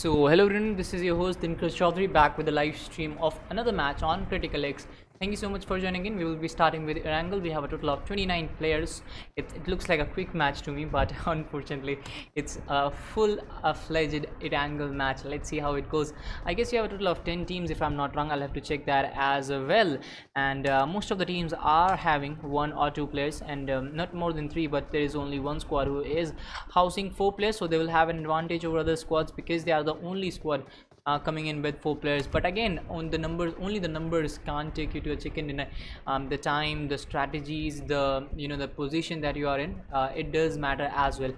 So hello everyone, this is your host DinkerYT back with a live stream of another match on CriticalX. Thank you so much for joining in. We will be starting with Erangel. We have a total of 29 players. It looks like a quick match to me, but unfortunately it's a full-fledged Erangel match. Let's see how it goes. I guess we have a total of 10 teams if I'm not wrong. I'll have to check that as well. And most of the teams are having one or two players and not more than three, but there is only one squad who is housing 4 players, so they will have an advantage over other squads because they are the only squad coming in with 4 players. But again, on the numbers, only the numbers can't take you to a chicken dinner. The time, the strategies, the position that you are in, it does matter as well.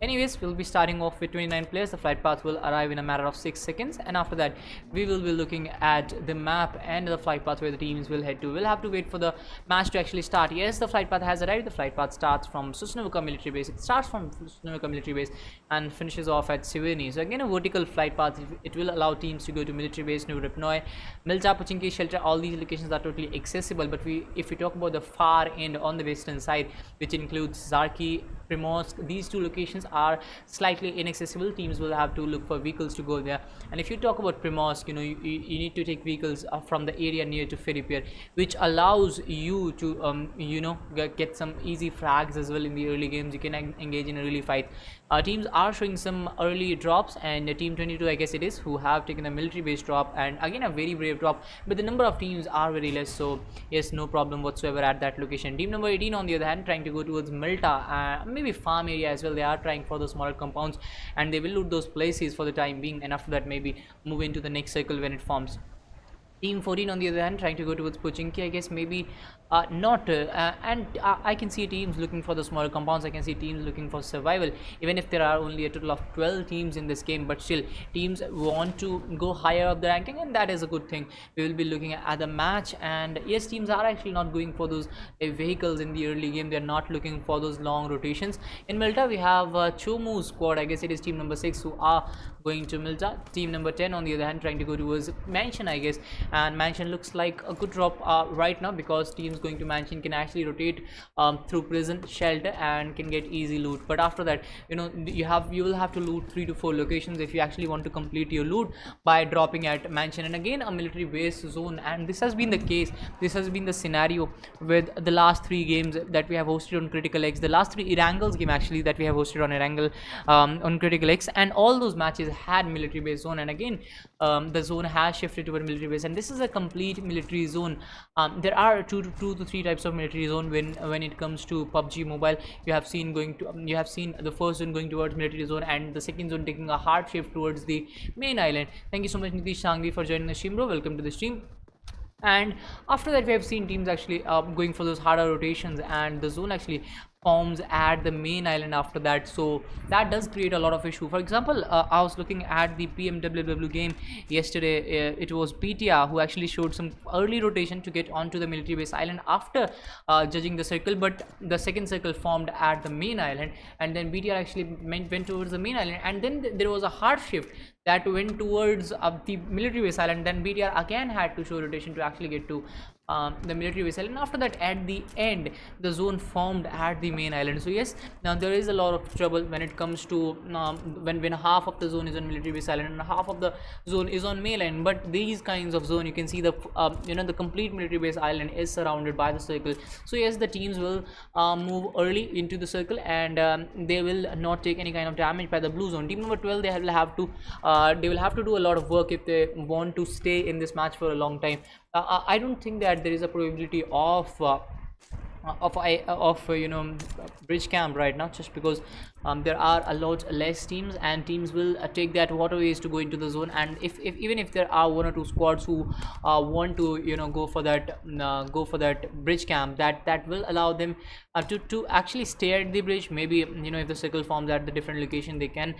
Anyways, we'll be starting off with 29 players. The flight path will arrive in a matter of 6 seconds, and after that we will be looking at the map and the flight path where the teams will head to. We'll have to wait for the match to actually start. Yes, the flight path has arrived. The flight path starts from Susnovica military base. It starts from Susnovica military base and finishes off at Sivini. So again, a vertical flight path. It will allow teams to go to military base, New Ripnoi, Milta, Pochinki shelter. All these locations are totally accessible, but if we talk about the far end on the western side, which includes Zarki, Primorsk, these two locations are slightly inaccessible. Teams will have to look for vehicles to go there. And if you talk about Primorsk, you need to take vehicles from the area near to Ferripier, which allows you to get some easy frags as well in the early games. You can engage in a early fight. Teams are showing some early drops, and team 22, I guess it is, who have taken a military base drop, and again a very brave drop, but the number of teams are very less, so yes, no problem whatsoever at that location. Team number 18 on the other hand, trying to go towards Milta, maybe farm area as well. They are trying for the smaller compounds, and they will loot those places for the time being, and after that maybe move into the next circle when it forms. Team 14 on the other hand, trying to go towards Pochinki, I guess maybe not and I can see teams looking for the smaller compounds. I can see teams looking for survival, even if there are only a total of 12 teams in this game, but still teams want to go higher up the ranking, and that is a good thing. We will be looking at the match, and yes, teams are actually not going for those vehicles in the early game. They're not looking for those long rotations. In Milta we have Chomu's squad. I guess it is team number 6 who are going to Milta. Team number 10 on the other hand, trying to go towards Mansion, I guess, and Mansion looks like a good drop right now, because teams going to Mansion can actually rotate through prison shelter and can get easy loot. But after that, you will have to loot 3 to 4 locations if you actually want to complete your loot by dropping at Mansion. And again, a military base zone, and this has been the case, this has been the scenario with the last 3 games that we have hosted on CriticalX, the last 3 Erangels game actually that we have hosted on Erangel on CriticalX, and all those matches had military base zone. And again, the zone has shifted toward military base, and this is a complete military zone. There are two to three types of military zone when it comes to PUBG Mobile. You have seen the first zone going towards military zone, and the second zone taking a hard shift towards the main island. Thank you so much, Nitish Sangvi, for joining the stream, bro. Welcome to the stream. And after that, we have seen teams actually going for those harder rotations, and the zone actually forms at the main island after that, so that does create a lot of issue. For example, I was looking at the PMWW game yesterday. It was BTR who actually showed some early rotation to get onto the military base island after judging the circle, but the second circle formed at the main island, and then BTR actually went towards the main island, and then there was a hard shift that went towards the military base island. Then BTR again had to show rotation to actually get to the military base island. After that, at the end, the zone formed at the main island. So yes, now there is a lot of trouble when it comes to when half of the zone is on military base island and half of the zone is on main island. But these kinds of zone, you can see the the complete military base island is surrounded by the circle. So yes, the teams will move early into the circle, and they will not take any kind of damage by the blue zone. Team number 12, they will have to do a lot of work if they want to stay in this match for a long time. I don't think that there is a probability of bridge camp right now, just because there are a lot less teams, and teams will take that waterways to go into the zone. And if even if there are 1 or 2 squads who want to go for that bridge camp, that will allow them to actually stay at the bridge. Maybe if the circle forms at the different location, they can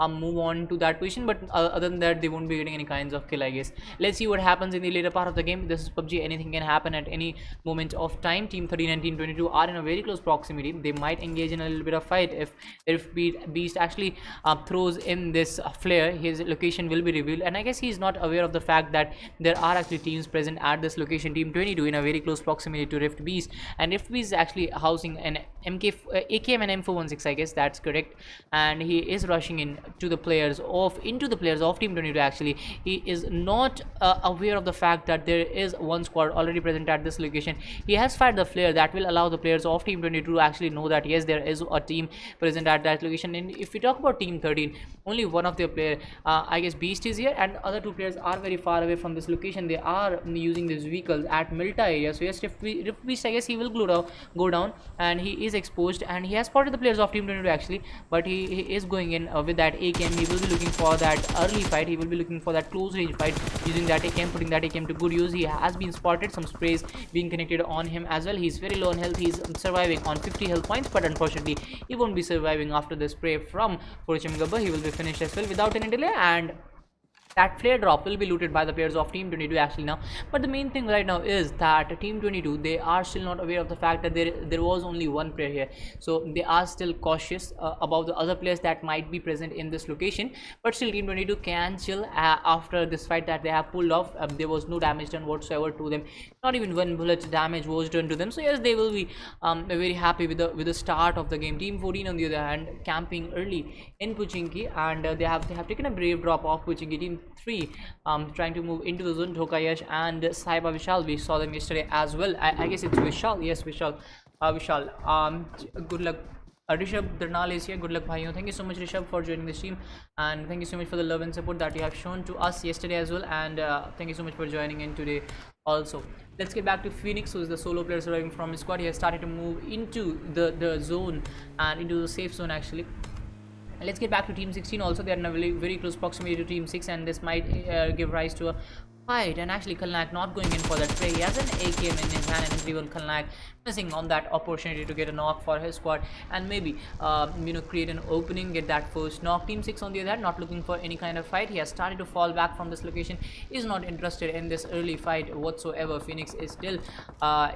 move on to that position, but other than that, they won't be getting any kinds of kill, I guess. Let's see what happens in the later part of the game. This is PUBG, anything can happen at any moment of time. Team 39, Team 22 are in a very close proximity. They might engage in a little bit of fight. If Beast actually throws in this flare, his location will be revealed, and I guess he's not aware of the fact that there are actually teams present at this location. Team 22 in a very close proximity to Rift Beast, and Rift Beast is actually housing an AKM and M416, I guess that's correct, and he is rushing into the players of Team 22. Actually, he is not aware of the fact that there is one squad already present at this location. He has fired the flare that will allow the players of Team 22 to actually know that yes, there is a team present at that location. And if we talk about Team 13, only one of their player, I guess Beast, is here, and other two players are very far away from this location. They are using these vehicles at Milta area. So yes, Rift Beast, I guess he will go down, and he is exposed, and he has spotted the players of Team 22 actually, but he is going in with that AKM. He will be looking for that early fight. He will be looking for that close range fight using that AKM, putting that AKM to good use. He has been spotted, some sprays being connected on him as well. He's very low on health. He's surviving on 50 health points, but unfortunately he won't be surviving after the spray from PMWW. He will be finished as well without any delay, and that flare drop will be looted by the players of Team 22 actually now. But the main thing right now is that Team 22, they are still not aware of the fact that there was only one player here, so they are still cautious about the other players that might be present in this location. But still Team 22 can chill after this fight that they have pulled off. There was no damage done whatsoever to them, not even one bullet damage was done to them. So yes, they will be very happy with the start of the game. Team 14 on the other hand, camping early in Puchinki, and they have taken a brave drop off Puchinki. Team 3 trying to move into the zone. Dhokayash and Saiba Vishal, we saw them yesterday as well. I guess it's Vishal. Yes, Vishal. Good luck. Rishabh Darnal is here. Good luck, bhaiyo. Thank you so much, Rishabh, for joining the stream, and thank you so much for the love and support that you have shown to us yesterday as well, and thank you so much for joining in today also. Let's get back to Phoenix, who is the solo player surviving from his squad. He has started to move into the zone and into the safe zone actually. Let's get back to Team 16 also. They are in a very close proximity to Team 6, and this might give rise to a fight. And actually KriticalX not going in for that spray. He has an AKM in his hand, and everyone KriticalX missing on that opportunity to get a knock for his squad, and maybe create an opening, get that first knock. Team 6 on the other hand, not looking for any kind of fight. He has started to fall back from this location, is not interested in this early fight whatsoever. Phoenix is still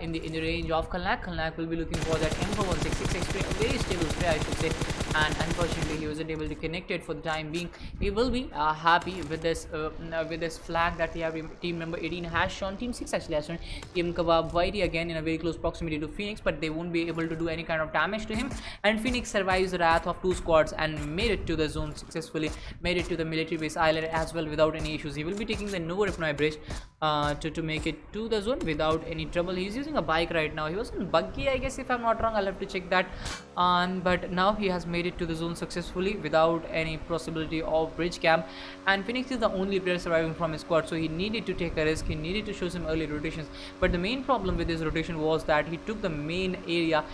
in the range of KriticalX. KriticalX will be looking for that M416 spray, a very stable spray I should say, and unfortunately he wasn't able to connect it for the time being. He will be happy with this flag that team member 18 has shown. Team 6 actually has shown PMWW again in a very close proximity to Phoenix, but they won't be able to do any kind of damage to him, and Phoenix survives the wrath of two squads and made it to the zone successfully, made it to the military base island as well without any issues. He will be taking the Nova Ripnoi bridge to make it to the zone without any trouble. He's using a bike right now. He was on buggy, I guess, if I'm not wrong. I'll have to check that, but now he has made it to the zone successfully without any possibility of bridge camp, and Phoenix is the only player surviving from his squad, so he needed to take a risk. He needed to show some early rotations, but the main problem with his rotation was that he took the main area,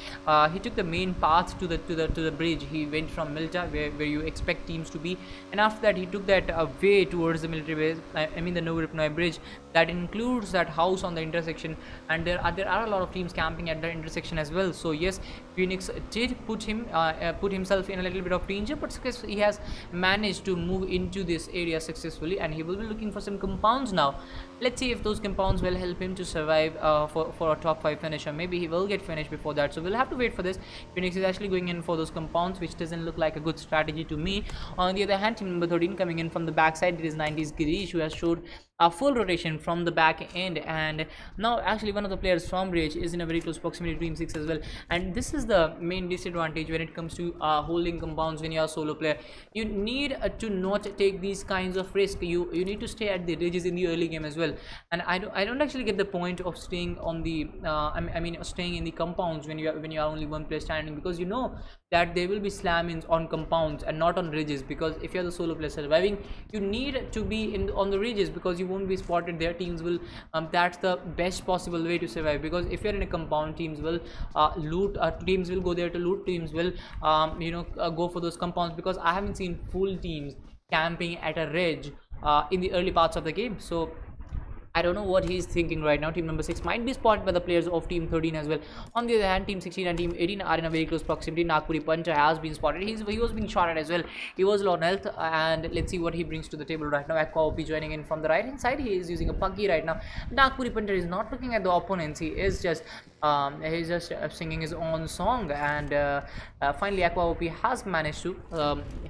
he took the main path to the bridge. He went from Milta, where you expect teams to be, and after that he took that way towards the military base, I mean the Nova Ripnoi bridge that includes that house on the intersection, and there are a lot of teams camping at the intersection as well. So yes, Phoenix did put himself in a little bit of danger, but he has managed to move into this area successfully, and he will be looking for some compounds now. Let's see if those compounds will help him to survive for a top 5 finish, or maybe he will get finished before that, so we'll have to wait for this. Phoenix is actually going in for those compounds, which doesn't look like a good strategy to me. On the other hand, team number 13 coming in from the backside, it is 90s Girish, who has showed a full rotation from the back end, and now actually one of the players from Bridge is in a very close proximity to Team 6 as well, and this is the main disadvantage when it comes to holding compounds when you are a solo player. You need to not take these kinds of risks. You need to stay at the ridges in the early game as well, and I don't actually get the point of staying on the staying in the compounds when you are only one player standing, because you know that there will be slam-ins on compounds and not on ridges, because if you're the solo player surviving, you need to be on the ridges because you won't be spotted there. Teams will that's the best possible way to survive, because if you're in a compound, teams will loot, teams will go there to loot, teams will go for those compounds, because I haven't seen full teams camping at a ridge in the early parts of the game. So I don't know what he's thinking right now. Team number 6 might be spotted by the players of Team 13 as well. On the other hand, Team 16 and Team 18 are in a very close proximity. Nagpuri Puncher has been spotted. He was being shot at as well. He was low on health, and let's see what he brings to the table right now. Aqua OP joining in from the right hand side. He is using a Puggy right now. Nagpuri Puncher is not looking at the opponents. He is just singing his own song, and finally Aqua OP has managed to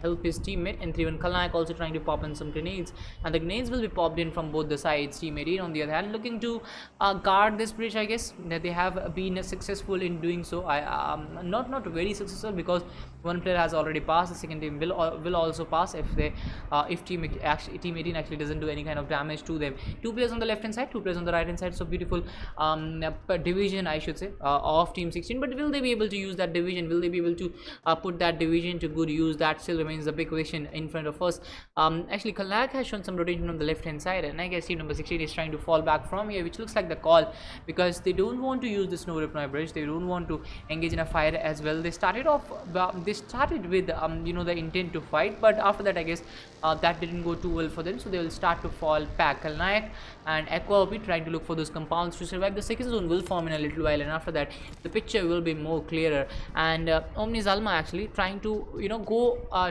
help his teammate. And 3-1 Kalnaik also trying to pop in some grenades, and the grenades will be popped in from both the sides. Team 18 on the other hand looking to guard this bridge. I guess that they have been successful in doing so. Not very successful, because one player has already passed. The second team will also pass if team 18 actually doesn't do any kind of damage to them. 2 players on the left hand side, 2 players on the right hand side. So beautiful division, I should say, of Team 16. But will they be able to use that division? Will they be able to put that division to good use? That still remains the big question in front of us. Actually, Kalak has shown some rotation on the left hand side, and I guess team number 16 is trying to fall back from here, which looks like the call, because they don't want to use the snow reply bridge. They don't want to engage in a fire as well. They started with the intent to fight, but after that I guess that didn't go too well for them, so they will start to fall back. Kalnaik and Aqua will be trying to look for those compounds to survive. The second zone will form in a little while, and after that the picture will be more clearer. And Omni Zalma actually trying to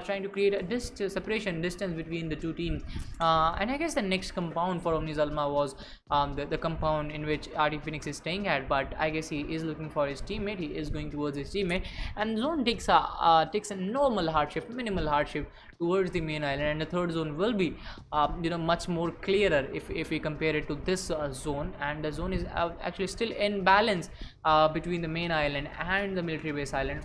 trying to create a separation distance between the two teams, and I guess the next compound for Omni Zalma was the compound in which RD Phoenix is staying at, but I guess he is looking for his teammate. He is going towards his teammate, and zone takes a normal hard shift, minimal hard shift towards the main island, and the third zone will be much more clearer if we compare it to this zone. And the zone is actually still in balance between the main island and the military base island.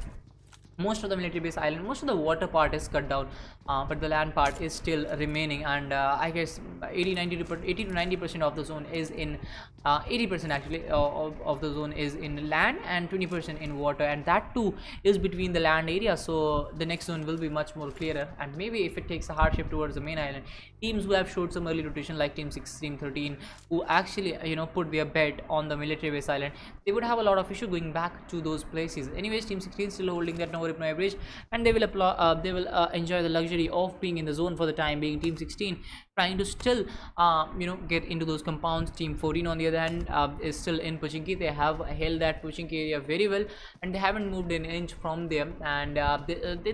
Most of the military base island, most of the water part is cut down, but the land part is still remaining, and I guess 80 to 90% of the zone is in 80% actually of the zone is in land, and 20% in water, and that too is between the land area. So the next zone will be much more clearer, and maybe if it takes a hardship towards the main island, teams who have showed some early rotation like team 6, team 13, who actually put their bet on the military base island, they would have a lot of issue going back to those places. Anyways, team 16 still holding that no reply bridge, and they will enjoy the luxury of being in the zone for the time being. Team 16 trying to still get into those compounds. Team 14 on the other hand is still in Pochinki. They have held that Pochinki area very well, and they haven't moved an inch from there, and they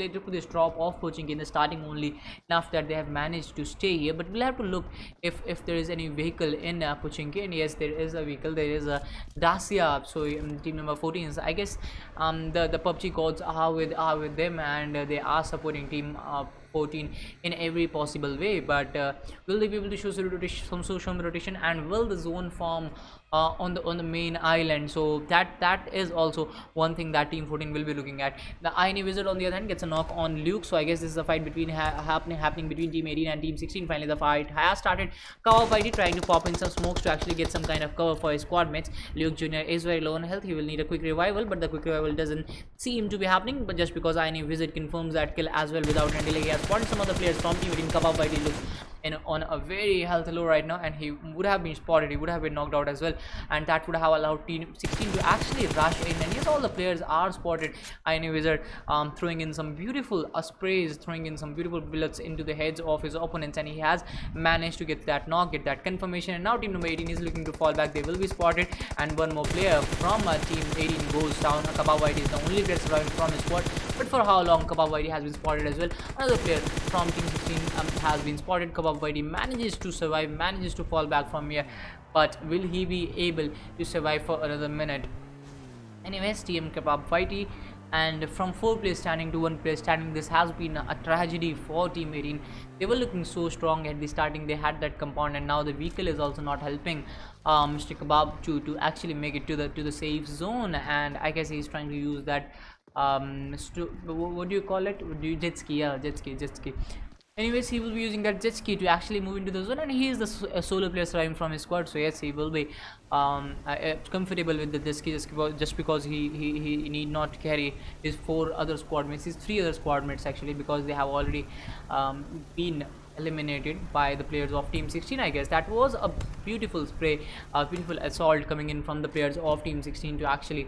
took this drop off Pochinki in the starting only, enough that they have managed to stay here. But we'll have to look if there is any vehicle in Pochinki, and yes, there is a vehicle. There is a Dacia. So team number 14 is, I guess, the PUBG gods are with them, and they are supporting team 14 in every possible way. But will they be able to show some social rotation, and will the zone form on the main island? So that is also one thing that team 14 will be looking at. The Iron Wizard on the other hand gets a knock on Luke, so I guess this is a fight between happening between team 18 and team 16. Finally the fight has started. Kawabite trying to pop in some smokes to actually get some kind of cover for his squad mates. Luke Jr. is very low on health. He will need a quick revival, but the quick revival doesn't seem to be happening. But just because Iron Wizard confirms that kill as well without any delay, he has spotted some other players from team 18. Kawabite looks on a very health low right now, and he would have been spotted. He would have been knocked out as well, and that would have allowed team 16 to actually rush in. And yes, all the players are spotted. Iron Wizard throwing in some beautiful sprays, throwing in some beautiful bullets into the heads of his opponents, and he has managed to get that knock, get that confirmation. And now team number 18 is looking to fall back. They will be spotted, and one more player from team 18 goes down. Kabawite is the only player surviving from his squad, but for how long? Kabawite has been spotted as well. Another player from team 16 has been spotted. Kabawite manages to survive, manages to fall back from here, but will he be able to survive for another minute? Anyways, TM Kebab Fighty, and from 4 players standing to 1 player standing, this has been a tragedy for team 18. They were looking so strong at the starting. They had that compound, and now the vehicle is also not helping Mr. Kebab to actually make it to the safe zone, and I guess he's trying to use that what do you call it? Jet ski. Yeah, jet ski. Anyways, he will be using that jet ski to actually move into the zone, and he is the solo player surviving from his squad. So yes, he will be comfortable with the jet ski just because he need not carry his 4 other squad mates, his 3 other squad mates actually, because they have already been eliminated by the players of team 16. I guess that was a beautiful spray, a beautiful assault coming in from the players of team 16 to actually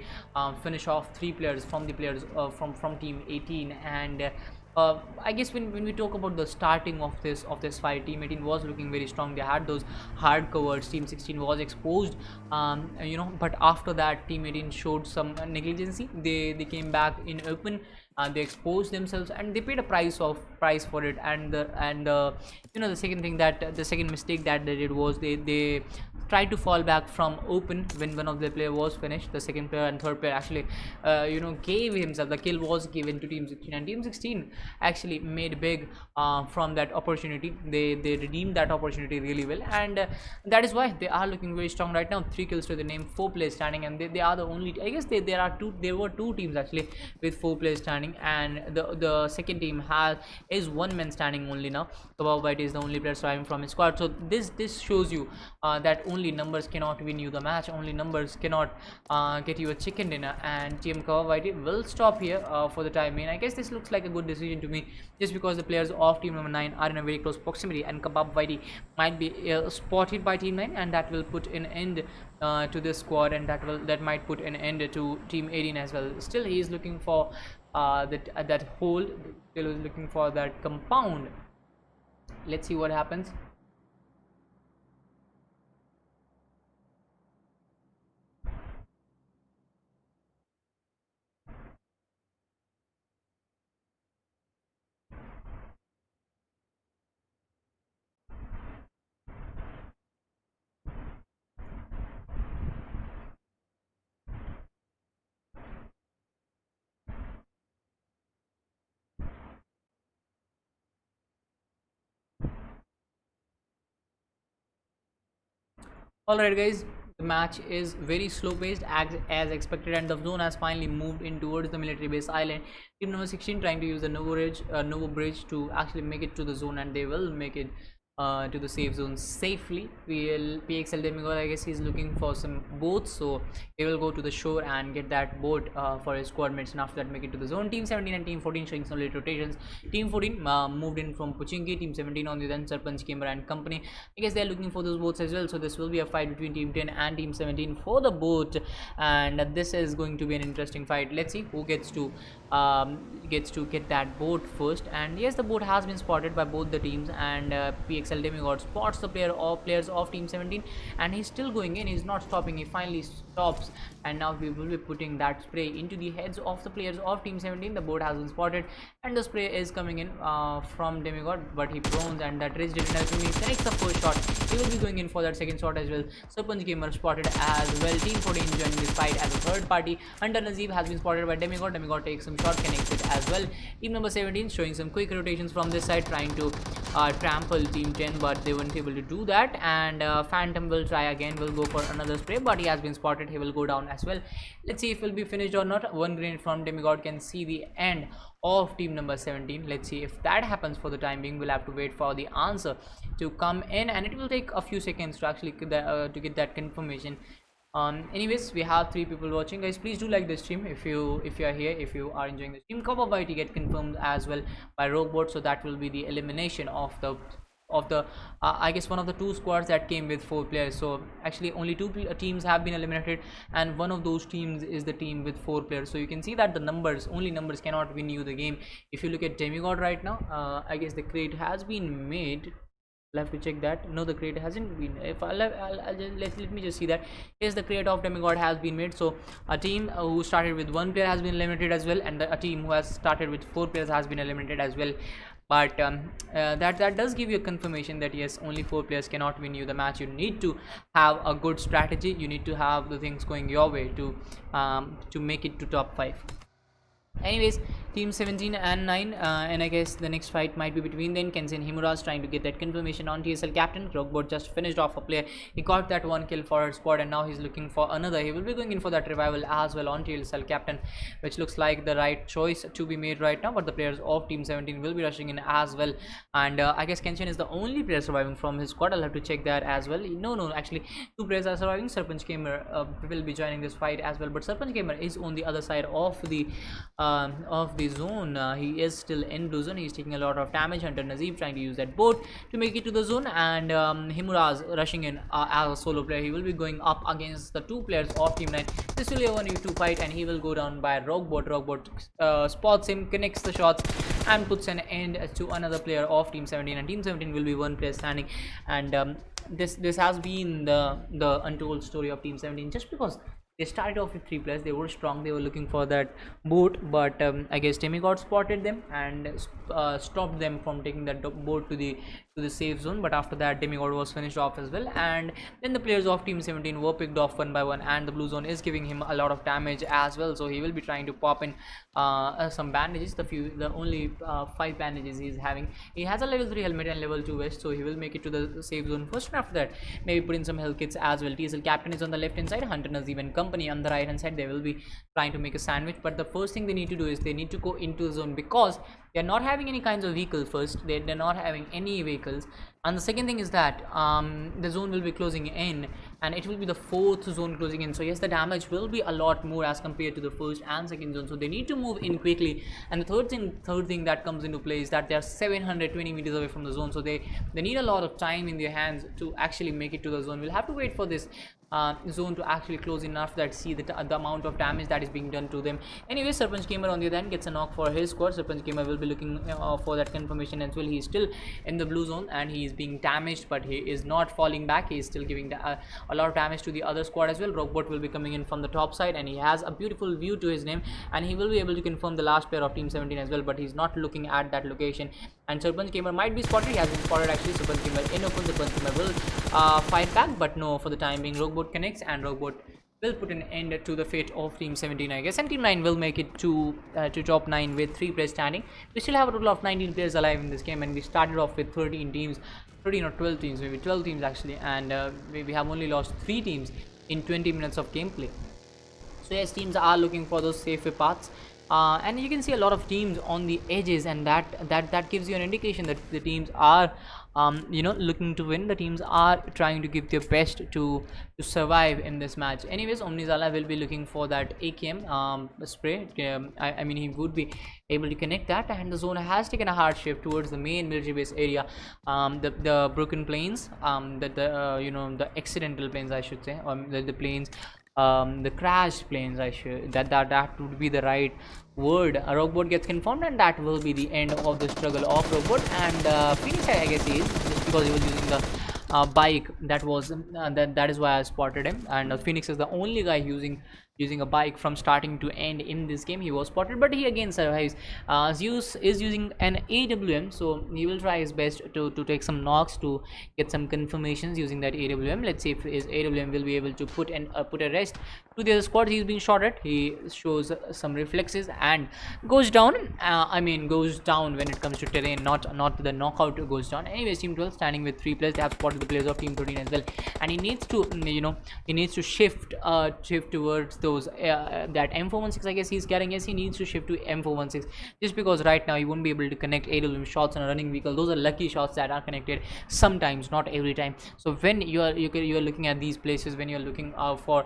finish off 3 players from the players from team 18, and I guess when we talk about the starting of this fight, Team 18 was looking very strong. They had those hard covers. Team 16 was exposed, but after that, Team 18 showed some negligency. They came back in open. They exposed themselves and they paid a price for it. And the second thing, that the second mistake that they did was they tried to fall back from open when one of the player was finished. The second player and third player actually gave himself, the kill was given to Team 16, and Team 16 actually made big from that opportunity. They redeemed that opportunity really well, and that is why they are looking very strong right now. 3 kills to the name, 4 players standing, and they are the only, I guess there were two teams actually with 4 players standing, and the second team is 1 man standing only now. WEEK-3 is the only player surviving from his squad. So this shows you that only numbers cannot win you the match, only numbers cannot get you a chicken dinner, and Team WEEK-3 will stop here for the time being. I guess this looks like a good decision to me, just because the players of team number 9 are in a very close proximity, and WEEK-3 might be spotted by team 9, and that will put an end to this squad, and that might put an end to Team 18 as well. Still, he is looking for that hole, still is looking for that compound. Let's see what happens. Alright guys, the match is very slow paced as expected, and the zone has finally moved in towards the military base island. Team number 16 trying to use the Novo bridge to actually make it to the zone, and they will make it to the safe zone safely. PXL Demigod, I guess he's looking for some boats, so he will go to the shore and get that boat for his squad mates, and after that make it to the zone. Team 17 and Team 14 showing some late rotations. Team 14 moved in from Puchinki, Team 17 on the then Sarpanch Kimber and company. I guess they're looking for those boats as well, so this will be a fight between Team 10 and Team 17 for the boat, and this is going to be an interesting fight. Let's see who gets to get that boat first. And yes, the boat has been spotted by both the teams, and PXL Demigod spots the players of Team 17, and he's still going in, he's not stopping, he finally stops, and now we will be putting that spray into the heads of the players of Team 17. The boat has been spotted, and the spray is coming in from Demigod, but he prones, and that ridge didn't help him. He connects the first shot, he will be going in for that second shot as well. Sarpanch Gamer spotted as well. Team 14 joining this fight as a third party. Hunter Nazib has been spotted by Demigod. Demigod takes some shot, connects it as well. Team number 17 showing some quick rotations from this side, trying to trample Team 10, but they weren't able to do that, and Phantom will try again, will go for another spray, but he has been spotted, he will go down as well. Let's see if he'll be finished or not. One grenade from Demigod can see the end of team number 17. Let's see if that happens. For the time being, we'll have to wait for the answer to come in, and it will take a few seconds to actually to get that confirmation. Anyways, we have 3 people watching. Guys, please do like this stream if you are here, if you are enjoying the stream. WEEK-3 get confirmed as well by Roguebot, so that will be the elimination of the I guess one of the 2 squads that came with 4 players. So actually only 2 teams have been eliminated, and one of those teams is the team with 4 players. So you can see that the numbers, only numbers cannot win you the game. If you look at Demigod right now, I guess the crate has been made. I'll have to check that. No, the crate hasn't been. If I'll just, let me just see that. Yes, the crate of Demigod has been made. So a team who started with 1 player has been eliminated as well, and a team who has started with 4 players has been eliminated as well. But that does give you a confirmation that yes, only 4 players cannot win you the match. You need to have a good strategy. You need to have the things going your way to make it to top 5. Anyways, team 17 and 9, and I guess the next fight might be between then Kenzie and Himuras, trying to get that confirmation on TSL captain. Roguebot just finished off a player. He got that 1 kill for his squad, and now he's looking for another. He will be going in for that revival as well on TSL captain, which looks like the right choice to be made right now. But the players of team 17 will be rushing in as well, and I guess Kenshin is the only player surviving from his squad. I'll have to check that as well. No, actually 2 players are surviving. Sarpanch Gamer will be joining this fight as well, but Sarpanch Gamer is on the other side of the zone. He is still in blue zone. He's taking a lot of damage. Hunter Nazib trying to use that boat to make it to the zone, and Himuraz rushing in as a solo player. He will be going up against the 2 players of team 9. This will be a 1v2 fight, and he will go down by Roguebot. Roguebot spots him, connects the shots, and puts an end to another player of Team 17, and Team 17 will be one player standing. And this has been the untold story of Team 17, just because they started off with 3 players. They were strong, they were looking for that boat, but I guess Demigod spotted them and stopped them from taking that boat to the safe zone. But after that, Demigod was finished off as well, and then the players of Team 17 were picked off one by one, and the blue zone is giving him a lot of damage as well. So he will be trying to pop in some bandages. The only 5 bandages he is having. He has a level 3 helmet and level 2 vest, so he will make it to the safe zone first, and after that maybe put in some health kits as well. TSL captain is on the left hand side, Hunter Nazib and company on the right hand side. They will be trying to make a sandwich, but the first thing they need to do is they need to go into the zone, because they're not having any kinds of vehicles. First, they're not having any vehicles, and the second thing is that the zone will be closing in, and it will be the 4th zone closing in. So yes, the damage will be a lot more as compared to the first and second zone, so they need to move in quickly. And the third thing that comes into play is that they are 720 meters away from the zone, so they need a lot of time in their hands to actually make it to the zone. We'll have to wait for this zone to actually close in. After that, see the amount of damage that is being done to them. Anyway, Sarpanch Gamer on the other hand gets a knock for his squad. Sarpanch Gamer will be looking for that confirmation as well. He is still in the blue zone and he is being damaged, but he is not falling back. He is still giving a lot of damage to the other squad as well. Rockbot will be coming in from the top side, and he has a beautiful view to his name, and he will be able to confirm the last player of Team 17 as well, but he's not looking at that location. And Sarpanch Gamer might be spotted. He has been spotted actually. Sarpanch Gamer in open. Sarpanch Gamer will fight back, but no, for the time being Rockbot connects, and Rockbot will put an end to the fate of Team 17, I guess, and Team 9 will make it to top 9 with 3 players standing. We still have a total of 19 players alive in this game, and we started off with 13 or 12 teams, maybe 12 teams actually, and we have only lost 3 teams in 20 minutes of gameplay. So yes, teams are looking for those safer paths. And you can see a lot of teams on the edges, and that gives you an indication that the teams are looking to win. The teams are trying to give their best to survive in this match. Anyways, Omnizala will be looking for that AKM spray. I mean, he would be able to connect that, and the zone has taken a hard shift towards the main military base area. The broken planes, the accidental planes, I should say, the planes, the crash planes, that would be the right word. A Rockbot gets confirmed, and that will be the end of the struggle of Rockbot. And Phoenix, I guess he is, just because he was using the bike. That is why I spotted him. And Phoenix is the only guy using a bike from starting to end in this game. He was spotted, but he again survives. Zeus is using an AWM, so he will try his best to take some knocks to get some confirmations using that AWM. Let's see if his AWM will be able to put a rest to the other squad. He's being shot at. He shows some reflexes and goes down. Goes down when it comes to terrain, not the knockout goes down. Anyways, Team 12 standing with 3 players. They have spotted the players of Team 13 as well, and he needs to shift towards those that M416, I guess he's getting. Yes, he needs to shift to M416, just because right now he won't be able to connect AWM shots on a running vehicle. Those are lucky shots that are connected sometimes, not every time. So when you are looking at these places, when you're looking for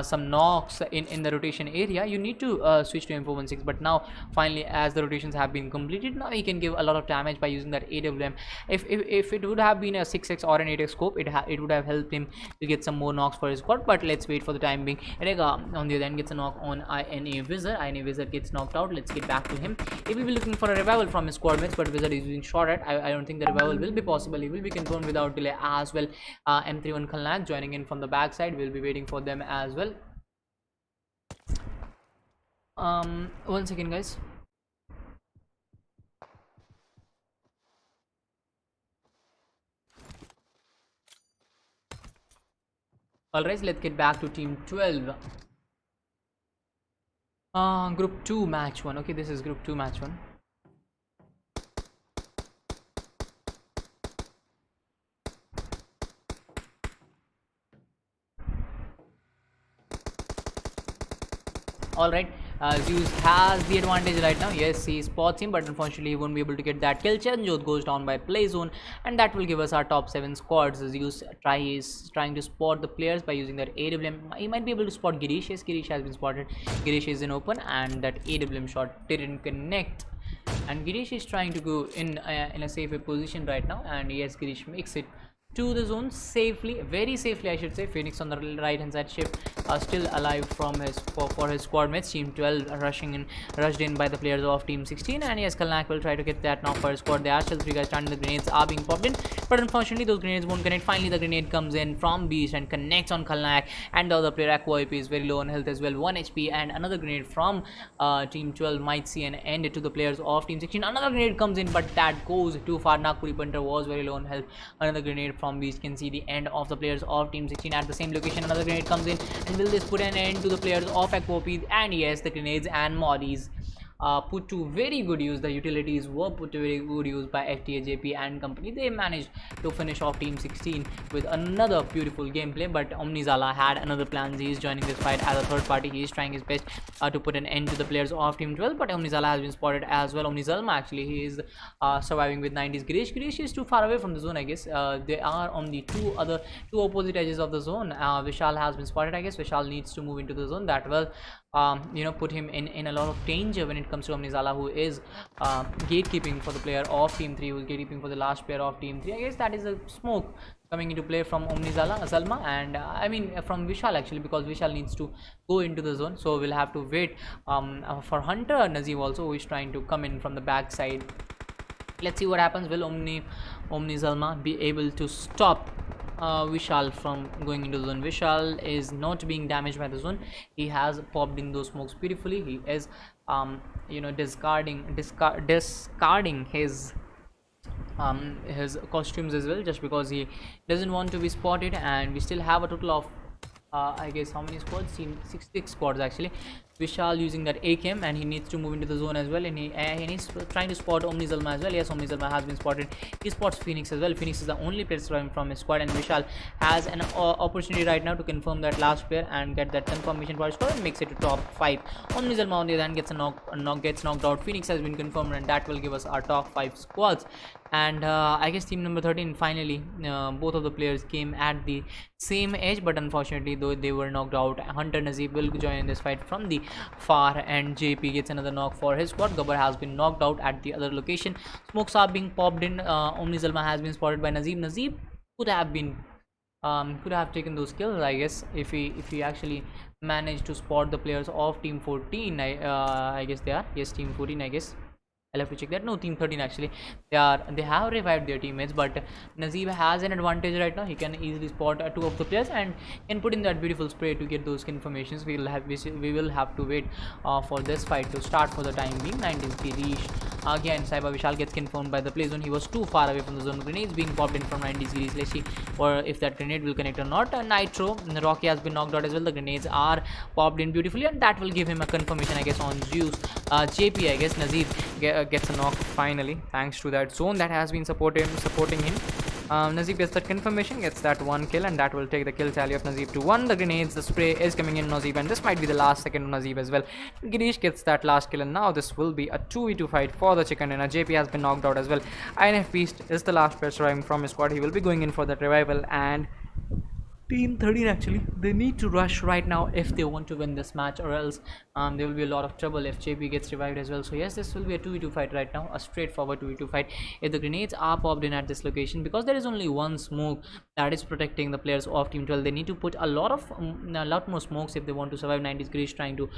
some knocks in the rotation area, you need to switch to M416. But now finally, as the rotations have been completed, now he can give a lot of damage by using that AWM. If it would have been a 6x or an 8x scope, it would have helped him to get some more knocks for his squad. But let's wait for the time being. Rega on the other end gets a knock on INA Wizard. INA Wizard gets knocked out. Let's get back to him. He will be looking for a revival from his squad mates, but Wizard is being shot at. I don't think the revival will be possible. He will be confirmed without delay as well. M31 Khalnak joining in from the backside. We'll be waiting for them as well. 1 second, guys. Alright, let's get back to Team 12. Group 2 match 1. Okay, this is Group 2 match 1. Alright, Zeus has the advantage right now. Yes, he spots him, but unfortunately he won't be able to get that kill. Chanjot goes down by play zone, and that will give us our top 7 squads. Zeus is trying to spot the players by using that AWM. He might be able to spot Girish. Yes, Girish has been spotted. Girish is in open, and that AWM shot didn't connect. And Girish is trying to go in a safer position right now, and yes, Girish makes it to the zone safely, very safely I should say. Phoenix on the right hand side, shift still alive from his for his squad mates. Team 12 rushed in by the players of team 16, and yes, Kalnak will try to get that knock for his squad. There are still 3 guys standing. The grenades are being popped in, but unfortunately those grenades won't connect. Finally the grenade comes in from Beast and connects on Kalnak, and the other player Aqua IP is very low on health as well, 1 HP, and another grenade from team 12 might see an end to the players of team 16. Another grenade comes in, but that goes too far. Nagpuri Punter was very low on health. Another grenade from Beast can see the end of the players of team 16 at the same location. Another grenade comes in, and will this put an end to the players of Aqua IP? And yes, the grenades and Modis put to very good use. The utilities were put to very good use by FTA JP and company. They managed to finish off team 16 with another beautiful gameplay, but Omnizala had another plan. He is joining this fight as a third party. He is trying his best to put an end to the players of team 12, but Omnizala has been spotted as well. Omnizalma actually, he is surviving with 90s. Girish is too far away from the zone, I guess. They are on the two opposite edges of the zone. Vishal has been spotted, I guess. Vishal needs to move into the zone. That will put him in a lot of danger when it comes to Omnizala, who is gatekeeping for the player of team 3, who is gatekeeping for the last player of team 3. I guess that is a smoke coming into play from Salma, and I mean from Vishal actually, because Vishal needs to go into the zone. So we'll have to wait for Hunter. Nazeeb also, who is trying to come in from the back side. Let's see what happens. Will Omnizalma be able to stop Vishal from going into the zone? Vishal is not being damaged by the zone. He has popped in those smokes beautifully. He is discarding his costumes as well, just because he doesn't want to be spotted. And we still have a total of I guess how many squads? 6 squads actually. Vishal using that AKM, and he needs to move into the zone as well, and he needs trying to spot Omnizalma as well. Yes, Omnizalma has been spotted. He spots Phoenix as well. Phoenix is the only player surviving from his squad, and Vishal has an opportunity right now to confirm that last player and get that confirmation for his squad and makes it to top 5. Omnizalma on the other hand gets knocked out. Phoenix has been confirmed, and that will give us our top 5 squads. And I guess team number 13 finally, both of the players came at the same edge, but unfortunately though they were knocked out. Hunter Nazeeb will join this fight from the far, and JP gets another knock for his squad. Gabbar has been knocked out at the other location. Smokes are being popped in. Omnizalma has been spotted by Nazeeb. Nazeeb could have taken those kills, I guess, if he actually managed to spot the players of team 14. I guess they are, yes, team 14 I guess. I'll have to check that. No, team 13 actually. They have revived their teammates, but Nazeeb has an advantage right now. He can easily spot 2 of the players and can put in that beautiful spray to get those confirmations. We will have to wait for this fight to start for the time being. 19th Girish again. Saiba Vishal gets confirmed by the play zone. He was too far away from the zone. Grenades being popped in from 90s Girish. Let's see or if that grenade will connect or not. Nitro Rocky has been knocked out as well. The grenades are popped in beautifully, and that will give him a confirmation, I guess, on Zeus. JP, I guess. Nazeeb gets a knock finally, thanks to that zone that has been supporting him. Nazeeb gets that confirmation, gets that 1 kill, and that will take the kill tally of Nazeeb to 1. The grenades, the spray is coming in Nazeeb, and this might be the last second of Nazeeb as well. Girish gets that last kill, and now this will be a 2v2 fight for the chicken dinner. JP has been knocked out as well. INF Beast is the last player surviving from his squad. He will be going in for that revival, and team 13 actually, they need to rush right now if they want to win this match, or else there will be a lot of trouble if JP gets revived as well. So yes, this will be a 2v2 fight right now, a straightforward 2v2 fight. If the grenades are popped in at this location, because there is only one smoke that is protecting the players of team 12, they need to put a lot more smokes if they want to survive. 90s Girish trying to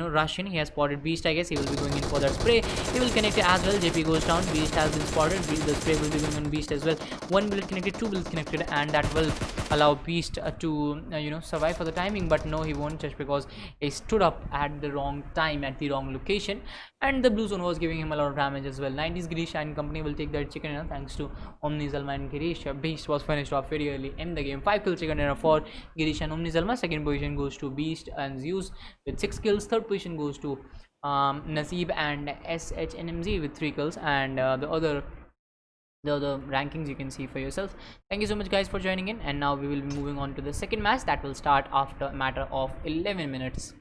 rush in. He has spotted Beast, I guess. He will be going in for that spray. He will connect it as well. JP goes down. Beast has been spotted. The spray will be going on Beast as well. 1 bullet connected, 2 bullets connected, and that will allow Beast to survive for the timing. But no, he won't, just because he stood up at the wrong time at the wrong location, and the blue zone was giving him a lot of damage as well. 90s Girish and company will take that chicken dinner thanks to Omnizalma and Girish. Beast was finished off very early in the game. 5 kill chicken dinner for Girish and Omnizalma. Second position goes to Beast and Zeus with 6 kills. Third position goes to Nazeeb and SHNMZ with 3 kills, and the other rankings you can see for yourself. Thank you so much guys for joining in, and now we will be moving on to the second match that will start after a matter of 11 minutes.